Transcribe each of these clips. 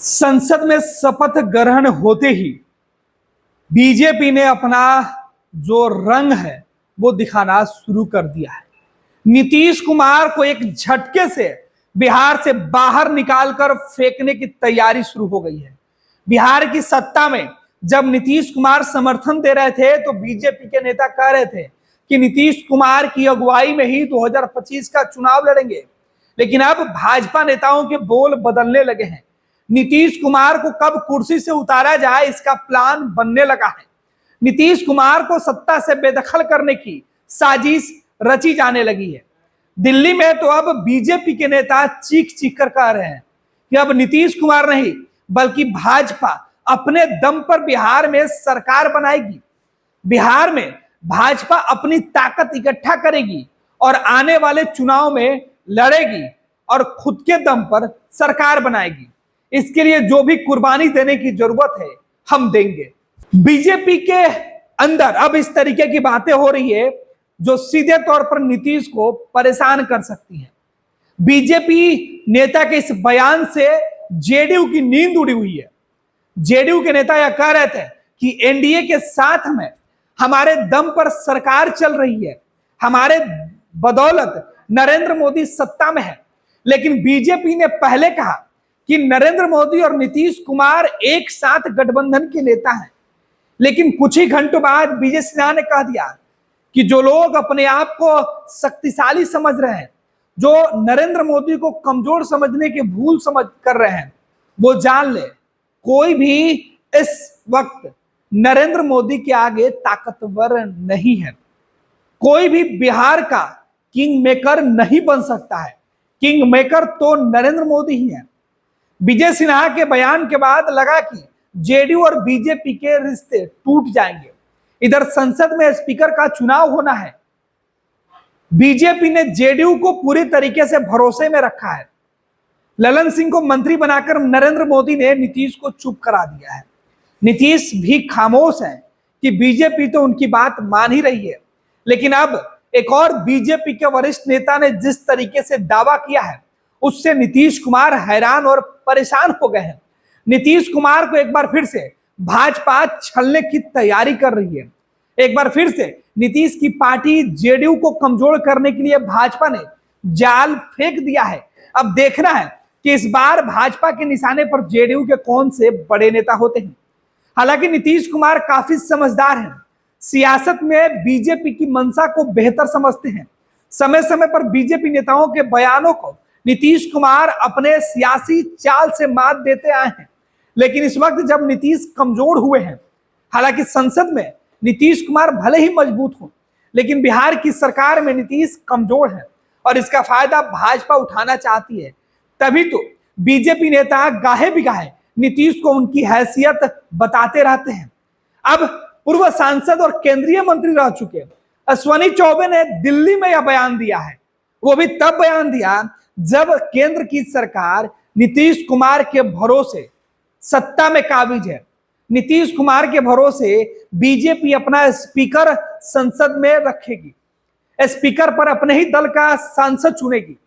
संसद में शपथ ग्रहण होते ही बीजेपी ने अपना जो रंग है वो दिखाना शुरू कर दिया है। नीतीश कुमार को एक झटके से बिहार से बाहर निकालकर फेंकने की तैयारी शुरू हो गई है। बिहार की सत्ता में जब नीतीश कुमार समर्थन दे रहे थे तो बीजेपी के नेता कह रहे थे कि नीतीश कुमार की अगुवाई में ही 2025 का चुनाव लड़ेंगे, लेकिन अब भाजपा नेताओं के बोल बदलने लगे हैं। नीतीश कुमार को कब कुर्सी से उतारा जाए इसका प्लान बनने लगा है। नीतीश कुमार को सत्ता से बेदखल करने की साजिश रची जाने लगी है। दिल्ली में तो अब बीजेपी के नेता चीख चीख कर कह रहे हैं कि अब नीतीश कुमार नहीं बल्कि भाजपा अपने दम पर बिहार में सरकार बनाएगी। बिहार में भाजपा अपनी ताकत इकट्ठा करेगी और आने वाले चुनाव में लड़ेगी और खुद के दम पर सरकार बनाएगी। इसके लिए जो भी कुर्बानी देने की जरूरत है हम देंगे। बीजेपी के अंदर अब इस तरीके की बातें हो रही है जो सीधे तौर पर नीतीश को परेशान कर सकती है। बीजेपी नेता के इस बयान से जेडीयू की नींद उड़ी हुई है। जेडीयू के नेता यह कह रहे थे कि एनडीए के साथ में हमारे दम पर सरकार चल रही है, हमारे बदौलत नरेंद्र मोदी सत्ता में है। लेकिन बीजेपी ने पहले कहा कि नरेंद्र मोदी और नीतीश कुमार एक साथ गठबंधन के नेता हैं, लेकिन कुछ ही घंटों बाद विजय सिन्हा ने कह दिया कि जो लोग अपने आप को शक्तिशाली समझ रहे हैं, जो नरेंद्र मोदी को कमजोर समझने की भूल समझ कर रहे हैं, वो जान ले कोई भी इस वक्त नरेंद्र मोदी के आगे ताकतवर नहीं है। कोई भी बिहार का किंग मेकर नहीं बन सकता है। किंग मेकर तो नरेंद्र मोदी ही है। विजय सिन्हा के बयान के बाद लगा कि जेडीयू और बीजेपी के रिश्ते टूट जाएंगे। इधर संसद में स्पीकर का चुनाव होना है। बीजेपी ने जेडीयू को पूरी तरीके से भरोसे में रखा है। ललन सिंह को मंत्री बनाकर नरेंद्र मोदी ने नीतीश को चुप करा दिया है। नीतीश भी खामोश है कि बीजेपी तो उनकी बात मान ही रही है, लेकिन अब एक और बीजेपी के वरिष्ठ नेता ने जिस तरीके से दावा किया है उससे नीतीश कुमार हैरान और परेशान हो गए हैं। नीतीश कुमार को एक बार फिर से भाजपा छलने की तैयारी कर रही है। एक बार फिर से नीतीश की पार्टी जेडीयू को कमजोर करने के लिए भाजपा ने जाल फेंक दिया है। अब देखना है कि इस बार भाजपा के निशाने पर जेडीयू के कौन से बड़े नेता होते हैं। हालांकि नीतीश कुमार काफी समझदार हैं, सियासत में बीजेपी की मंशा को बेहतर समझते हैं। समय समय पर बीजेपी नेताओं के बयानों को नीतीश कुमार अपने सियासी चाल से मात देते आए हैं, लेकिन इस वक्त जब नीतीश कमजोर हुए हैं, हालांकि संसद में नीतीश कुमार भले ही मजबूत हो, लेकिन बिहार की सरकार में नीतीश कमजोर है और इसका फायदा भाजपा उठाना चाहती है। तभी तो बीजेपी नेता गाहे बिगाहे नीतीश को उनकी हैसियत बताते रहते हैं। अब पूर्व सांसद और केंद्रीय मंत्री रह चुके अश्विनी चौबे ने दिल्ली में यह बयान दिया है। वो भी तब बयान दिया जब केंद्र की सरकार नीतीश कुमार के भरोसे सत्ता में काबिज है। नीतीश कुमार के भरोसे बीजेपी अपना स्पीकर संसद में रखेगी, स्पीकर पर अपने ही दल का सांसद चुनेगी।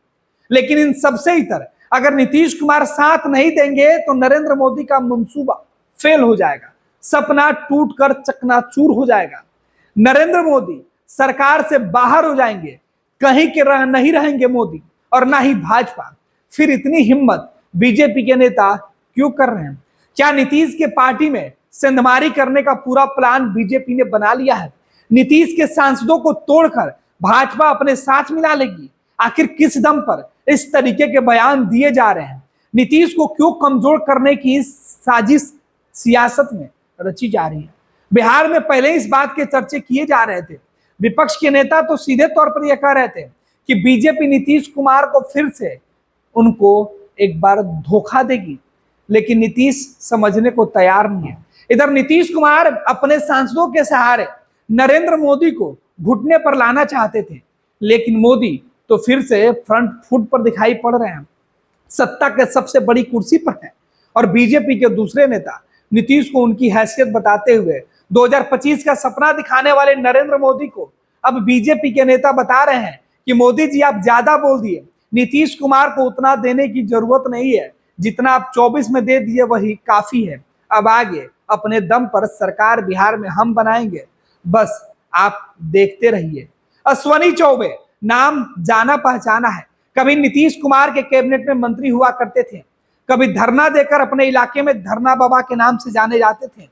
लेकिन इन सबसे इतर अगर नीतीश कुमार साथ नहीं देंगे तो नरेंद्र मोदी का मंसूबा फेल हो जाएगा, सपना टूटकर चकनाचूर हो जाएगा। नरेंद्र मोदी सरकार से बाहर हो जाएंगे, कहीं के नहीं रहेंगे मोदी और ना ही भाजपा। फिर इतनी हिम्मत बीजेपी के नेता क्यों कर रहे हैं? क्या नीतीश के पार्टी में सेंधमारी करने का पूरा प्लान बीजेपी ने बना लिया है? नीतीश के सांसदों को तोड़कर भाजपा अपने साथ मिला लेगी? आखिर किस दम पर इस तरीके के बयान दिए जा रहे हैं? नीतीश को क्यों कमजोर करने की साजिश सियासत में रची जा रही है? बिहार में पहले इस बात के चर्चे किए जा रहे थे। विपक्ष के नेता तो सीधे तौर पर यह कह रहे थे कि बीजेपी नीतीश कुमार को फिर से उनको एक बार धोखा देगी, लेकिन नीतीश समझने को तैयार नहीं है। इधर नीतीश कुमार अपने सांसदों के सहारे नरेंद्र मोदी को घुटने पर लाना चाहते थे, लेकिन मोदी तो फिर से फ्रंट फुट पर दिखाई पड़ रहे हैं, सत्ता के सबसे बड़ी कुर्सी पर है। और बीजेपी के दूसरे नेता नीतीश को उनकी हैसियत बताते हुए 2025 का सपना दिखाने वाले नरेंद्र मोदी को अब बीजेपी के नेता बता रहे हैं कि मोदी जी आप ज्यादा बोल दिए, नीतीश कुमार को उतना देने की जरूरत नहीं है जितना आप 24 में दे दिए वही काफी है। अब आगे अपने दम पर सरकार बिहार में हम बनाएंगे, बस आप देखते रहिए। अश्वनी चौबे नाम जाना पहचाना है। कभी नीतीश कुमार के कैबिनेट में मंत्री हुआ करते थे, कभी धरना देकर अपने इलाके में धरना बाबा के नाम से जाने जाते थे।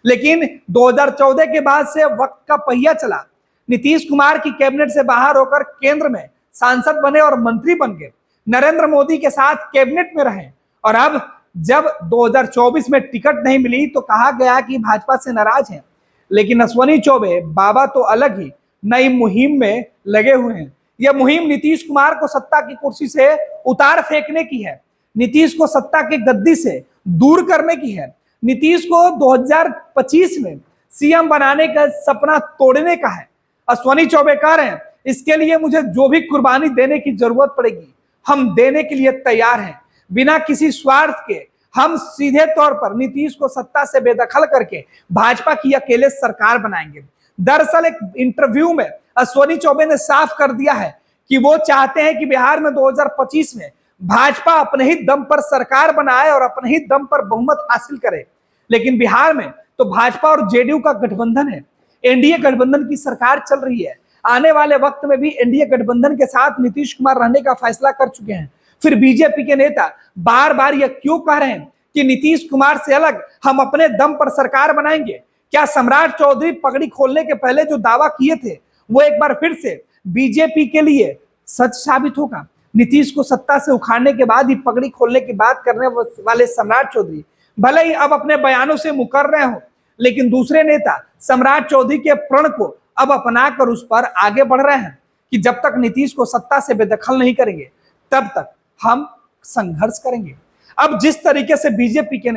लेकिन 2014 के बाद से वक्त का पहिया चला। नीतीश कुमार की कैबिनेट से बाहर होकर केंद्र में सांसद बने और मंत्री बन गए, नरेंद्र मोदी के साथ कैबिनेट में रहे। और अब जब 2024 में टिकट नहीं मिली तो कहा गया कि भाजपा से नाराज हैं। लेकिन अश्वनी चौबे बाबा तो अलग ही नई मुहिम में लगे हुए हैं। यह मुहिम नीतीश कुमार को सत्ता की कुर्सी से उतार फेंकने की है, नीतीश को सत्ता के गद्दी से दूर करने की है, नीतीश को 2025 में सीएम बनाने का सपना तोड़ने का है। अश्वनी चौबे कह रहे हैं, इसके लिए मुझे जो भी कुर्बानी देने की जरूरत पड़ेगी हम देने के लिए तैयार हैं। बिना किसी स्वार्थ के हम सीधे तौर पर नीतीश को सत्ता से बेदखल करके भाजपा की अकेले सरकार बनाएंगे। दरअसल एक इंटरव्यू में अश्वनी चौबे ने साफ कर दिया है कि वो चाहते हैं कि बिहार में 2025 में भाजपा अपने ही दम पर सरकार बनाए और अपने ही दम पर बहुमत हासिल करे। लेकिन बिहार में तो भाजपा और जेडीयू का गठबंधन है, एनडीए गठबंधन की सरकार चल रही है। आने वाले वक्त में भी एनडीए गठबंधन के साथ नीतीश कुमार रहने का फैसला कर चुके हैं। फिर बीजेपी के नेता बार बार यह क्यों कह रहे हैं कि नीतीश कुमार से अलग हम अपने दम पर सरकार बनाएंगे? क्या सम्राट चौधरी पगड़ी खोलने के पहले जो दावा किए थे वो एक बार फिर से बीजेपी के लिए सच साबित होगा? नीतीश को सत्ता से उखाड़ने के बाद ही पगड़ी खोलने की बात करने वाले सम्राट चौधरी भले ही अब अपने बयानों से मुकर रहे हो, लेकिन दूसरे नेता सम्राट चौधरी के प्रण को अब अपनाकर उस पर आगे बढ़ रहे हैं कि जब तक नीतीश को सत्ता से बेदखल नहीं करेंगे तब तक हम संघर्ष करेंगे। अब जिस तरीके से बीजेपी के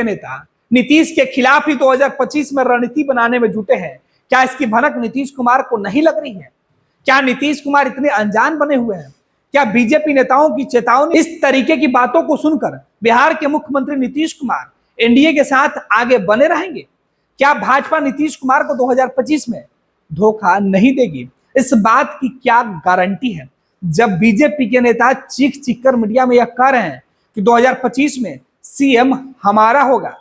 नेता नीतीश के खिलाफ ही 2025 में रणनीति बनाने में जुटे हैं, क्या इसकी भनक नीतीश कुमार को नहीं लग रही है? क्या नीतीश कुमार इतने अनजान बने हुए हैं? क्या बीजेपी नेताओं की चेतावनी, इस तरीके की बातों को सुनकर बिहार के मुख्यमंत्री नीतीश कुमार एनडीए के साथ आगे बने रहेंगे? क्या भाजपा नीतीश कुमार को 2025 में धोखा नहीं देगी? इस बात की क्या गारंटी है जब बीजेपी के नेता चीख चीख कर मीडिया में यह कह रहे हैं कि 2025 में सीएम हमारा होगा,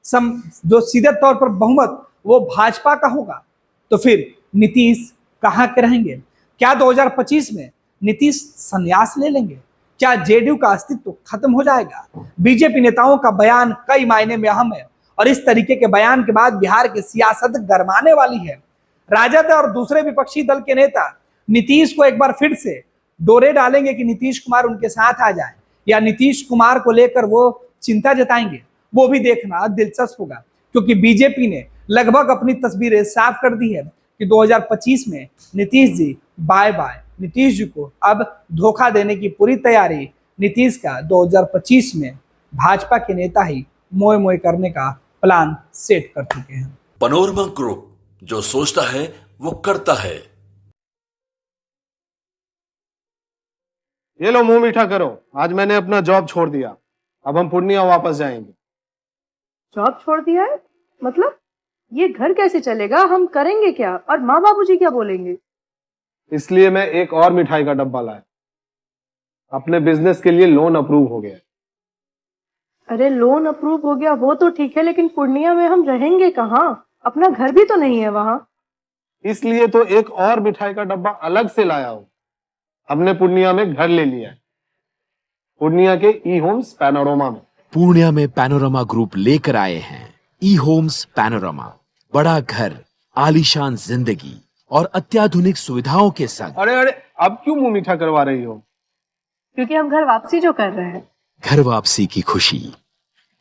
जो सीधे तौर पर बहुमत वो भाजपा का होगा? तो फिर नीतीश कहां के रहेंगे? क्या 2025 में नीतीश संन्यास ले लेंगे? क्या जेडीयू का अस्तित्व खत्म हो जाएगा? बीजेपी नेताओं का बयान कई मायने में अहम है और इस तरीके के बयान के बाद बिहार की सियासत गरमाने वाली है। राजद और दूसरे विपक्षी दल के नेता नीतीश को एक बार फिर से डोरे डालेंगे कि नीतीश कुमार उनके साथ आ जाए, या नीतीश कुमार को लेकर वो चिंता जताएंगे, वो भी देखना दिलचस्प होगा। क्योंकि बीजेपी ने लगभग अपनी तस्वीरें साफ कर दी है कि 2025 में नीतीश जी बाय बाय। नीतीश जी को अब धोखा देने की पूरी तैयारी नीतीश का 2025 में भाजपा के नेता ही मोए मोए करने का प्लान सेट कर चुके हैं। पैनोरमा ग्रुप, जो सोचता है वो करता है। ये लो मुंह मीठा करो, आज मैंने अपना जॉब छोड़ दिया, अब हम पूर्णिया वापस जाएंगे। जॉब छोड़ दिया है? मतलब ये घर कैसे चलेगा? हम करेंगे क्या? और माँ बाबूजी क्या बोलेंगे? इसलिए मैं एक और मिठाई का डब्बा लाया। अपने बिजनेस के लिए लोन अप्रूव हो गया। अरे लोन अप्रूव हो गया वो तो ठीक है, लेकिन पूर्णिया में हम रहेंगे कहाँ? अपना घर भी तो नहीं है वहां। इसलिए तो एक और मिठाई का डब्बा अलग से लाया हूं। हमने पूर्णिया में घर ले लिया है, पूर्णिया के ई होम्स पैनोरमा में। पूर्णिया में पैनोरमा ग्रुप लेकर आए हैं ई होम्स पैनोरमा। बड़ा घर, आलीशान जिंदगी और अत्याधुनिक सुविधाओं के संग। अरे अरे, अब क्यों मुंह मीठा करवा रही हो? क्योंकि हम घर वापसी जो कर रहे हैं। घर वापसी की खुशी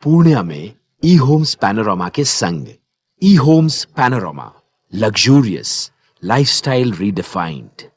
पूर्णिया में ई होम्स पैनोरमा के संग। ई homes panorama, luxurious lifestyle redefined.